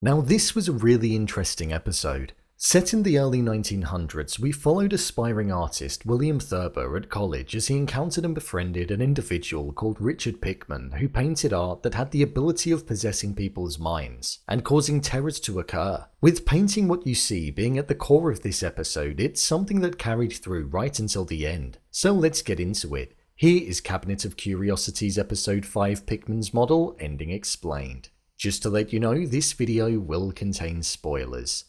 Now, this was a really interesting episode. Set in the early 1900s, we followed aspiring artist William Thurber at college as he encountered and befriended an individual called Richard Pickman who painted art that had the ability of possessing people's minds and causing terrors to occur. With painting what you see being at the core of this episode, it's something that carried through right until the end. So let's get into it. Here is Cabinet of Curiosities episode 5 Pickman's model, ending explained. Just to let you know, this video will contain spoilers.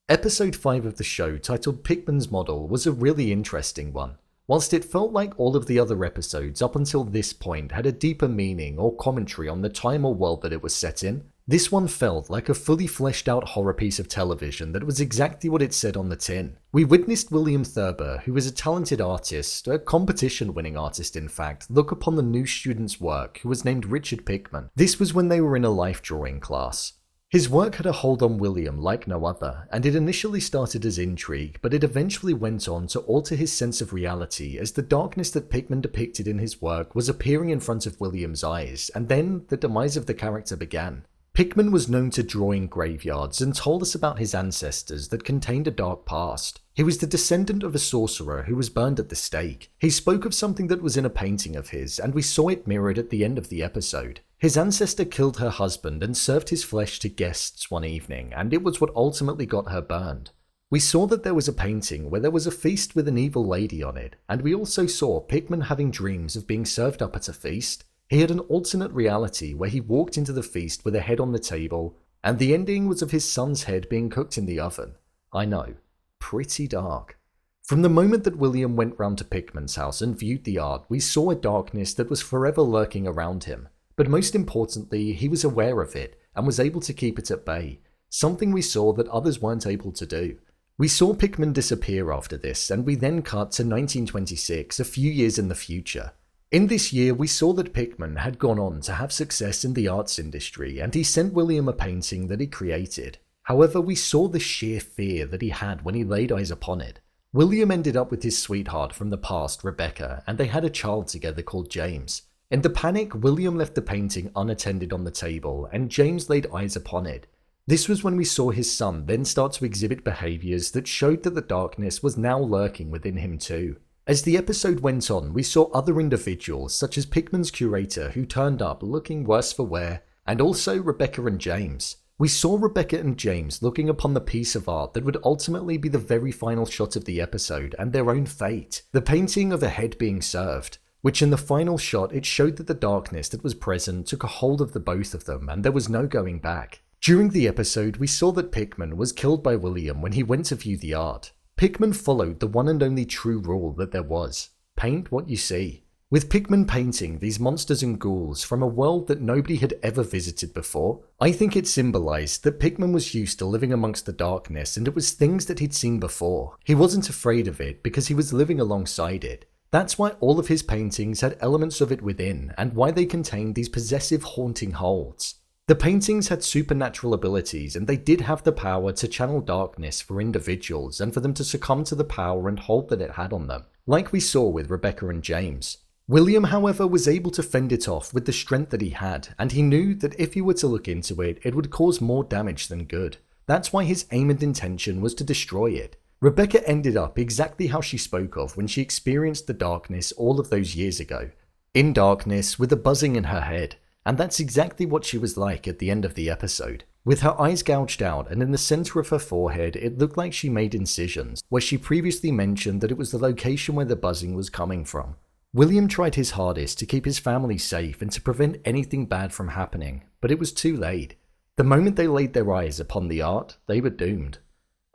Episode 5 of the show, titled Pickman's Model, was a really interesting one. Whilst it felt like all of the other episodes up until this point had a deeper meaning or commentary on the time or world that it was set in, this one felt like a fully fleshed out horror piece of television that was exactly what it said on the tin. We witnessed William Thurber, who was a talented artist, a competition-winning artist in fact, look upon the new student's work who was named Richard Pickman. This was when they were in a life drawing class. His work had a hold on William like no other, and it initially started as intrigue, but it eventually went on to alter his sense of reality as the darkness that Pickman depicted in his work was appearing in front of William's eyes, and then the demise of the character began. Pickman was known to draw in graveyards and told us about his ancestors that contained a dark past. He was the descendant of a sorcerer who was burned at the stake. He spoke of something that was in a painting of his, and we saw it mirrored at the end of the episode. His ancestor killed her husband and served his flesh to guests one evening, and it was what ultimately got her burned. We saw that there was a painting where there was a feast with an evil lady on it, and we also saw Pickman having dreams of being served up at a feast. He had an alternate reality where he walked into the feast with a head on the table, and the ending was of his son's head being cooked in the oven. I know, pretty dark. From the moment that William went round to Pickman's house and viewed the art, we saw a darkness that was forever lurking around him. But most importantly, he was aware of it and was able to keep it at bay, something we saw that others weren't able to do. We saw Pickman disappear after this, and we then cut to 1926, a few years in the future. In this year, we saw that Pickman had gone on to have success in the arts industry, and he sent William a painting that he created. However, we saw the sheer fear that he had when he laid eyes upon it. William ended up with his sweetheart from the past, Rebecca, and they had a child together called James. In the panic, William left the painting unattended on the table, and James laid eyes upon it. This was when we saw his son then start to exhibit behaviours that showed that the darkness was now lurking within him too. As the episode went on, we saw other individuals such as Pickman's curator who turned up looking worse for wear, and also Rebecca and James. We saw Rebecca and James looking upon the piece of art that would ultimately be the very final shot of the episode and their own fate, the painting of a head being served, which in the final shot it showed that the darkness that was present took a hold of the both of them and there was no going back. During the episode, we saw that Pickman was killed by William when he went to view the art. Pickman followed the one and only true rule that there was: paint what you see. With Pickman painting these monsters and ghouls from a world that nobody had ever visited before, I think it symbolised that Pickman was used to living amongst the darkness, and it was things that he'd seen before. He wasn't afraid of it because he was living alongside it. That's why all of his paintings had elements of it within, and why they contained these possessive haunting holds. The paintings had supernatural abilities, and they did have the power to channel darkness for individuals and for them to succumb to the power and hold that it had on them, like we saw with Rebecca and James. William, however, was able to fend it off with the strength that he had, and he knew that if he were to look into it, it would cause more damage than good. That's why his aim and intention was to destroy it. Rebecca ended up exactly how she spoke of when she experienced the darkness all of those years ago. In darkness, with a buzzing in her head. And that's exactly what she was like at the end of the episode. With her eyes gouged out and in the centre of her forehead, it looked like she made incisions, where she previously mentioned that it was the location where the buzzing was coming from. William tried his hardest to keep his family safe and to prevent anything bad from happening, but it was too late. The moment they laid their eyes upon the art, they were doomed.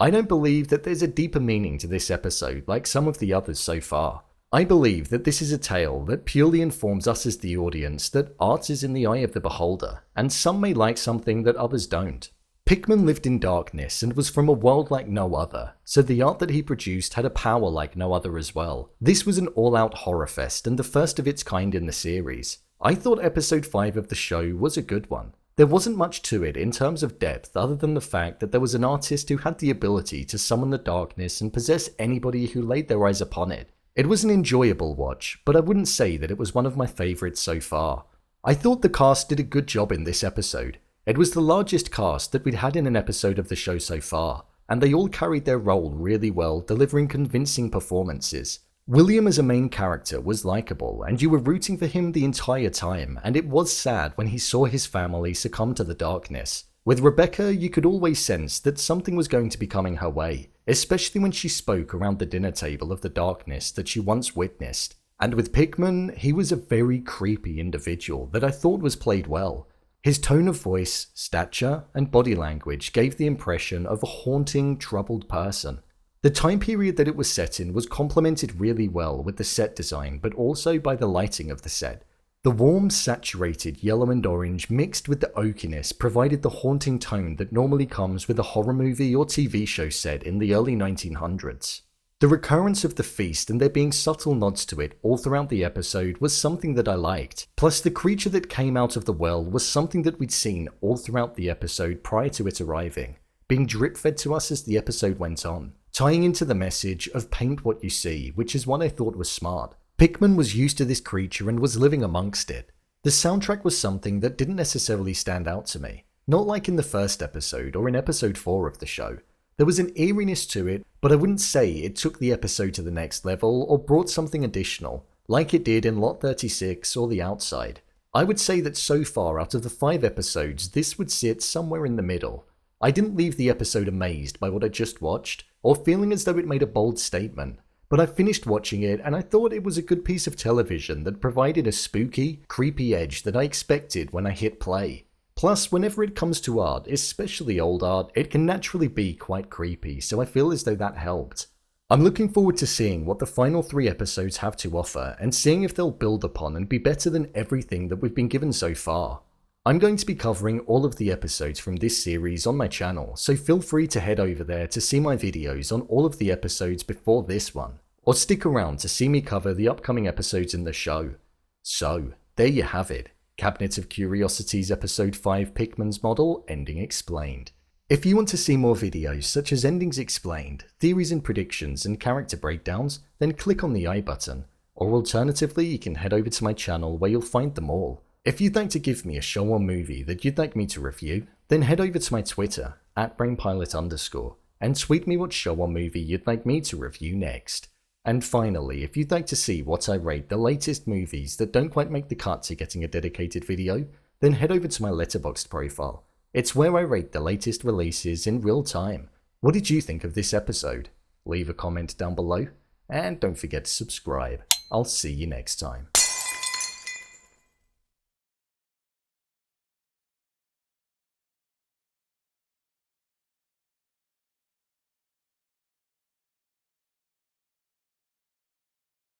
I don't believe that there's a deeper meaning to this episode like some of the others so far. I believe that this is a tale that purely informs us as the audience that art is in the eye of the beholder, and some may like something that others don't. Pickman lived in darkness and was from a world like no other, so the art that he produced had a power like no other as well. This was an all-out horror fest and the first of its kind in the series. I thought episode 5 of the show was a good one. There wasn't much to it in terms of depth other than the fact that there was an artist who had the ability to summon the darkness and possess anybody who laid their eyes upon it. It was an enjoyable watch, but I wouldn't say that it was one of my favourites so far. I thought the cast did a good job in this episode. It was the largest cast that we'd had in an episode of the show so far, and they all carried their role really well, delivering convincing performances. William as a main character was likable, and you were rooting for him the entire time, and it was sad when he saw his family succumb to the darkness. With Rebecca, you could always sense that something was going to be coming her way, especially when she spoke around the dinner table of the darkness that she once witnessed. And with Pickman, he was a very creepy individual that I thought was played well. His tone of voice, stature, and body language gave the impression of a haunting, troubled person. The time period that it was set in was complemented really well with the set design, but also by the lighting of the set. The warm, saturated yellow and orange mixed with the oakiness provided the haunting tone that normally comes with a horror movie or TV show set in the early 1900s. The recurrence of the feast and there being subtle nods to it all throughout the episode was something that I liked, plus the creature that came out of the well was something that we'd seen all throughout the episode prior to it arriving, being drip-fed to us as the episode went on, tying into the message of paint what you see, which is what I thought was smart. Pickman was used to this creature and was living amongst it. The soundtrack was something that didn't necessarily stand out to me, not like in the first episode or in episode 4 of the show. There was an eeriness to it, but I wouldn't say it took the episode to the next level or brought something additional, like it did in Lot 36 or The Outside. I would say that so far out of the 5 episodes, this would sit somewhere in the middle. I didn't leave the episode amazed by what I just watched, or feeling as though it made a bold statement. But I finished watching it and I thought it was a good piece of television that provided a spooky, creepy edge that I expected when I hit play. Plus, whenever it comes to art, especially old art, it can naturally be quite creepy, so I feel as though that helped. I'm looking forward to seeing what the final 3 episodes have to offer and seeing if they'll build upon and be better than everything that we've been given so far. I'm going to be covering all of the episodes from this series on my channel, so feel free to head over there to see my videos on all of the episodes before this one, or stick around to see me cover the upcoming episodes in the show. So, there you have it, Cabinet of Curiosities Episode 5 Pickman's Model Ending Explained. If you want to see more videos such as Endings Explained, Theories and Predictions, and Character Breakdowns, then click on the I button, or alternatively you can head over to my channel where you'll find them all. If you'd like to give me a show or movie that you'd like me to review, then head over to my Twitter, @brainpilot_, and tweet me what show or movie you'd like me to review next. And finally, if you'd like to see what I rate the latest movies that don't quite make the cut to getting a dedicated video, then head over to my Letterboxd profile. It's where I rate the latest releases in real time. What did you think of this episode? Leave a comment down below, and don't forget to subscribe. I'll see you next time.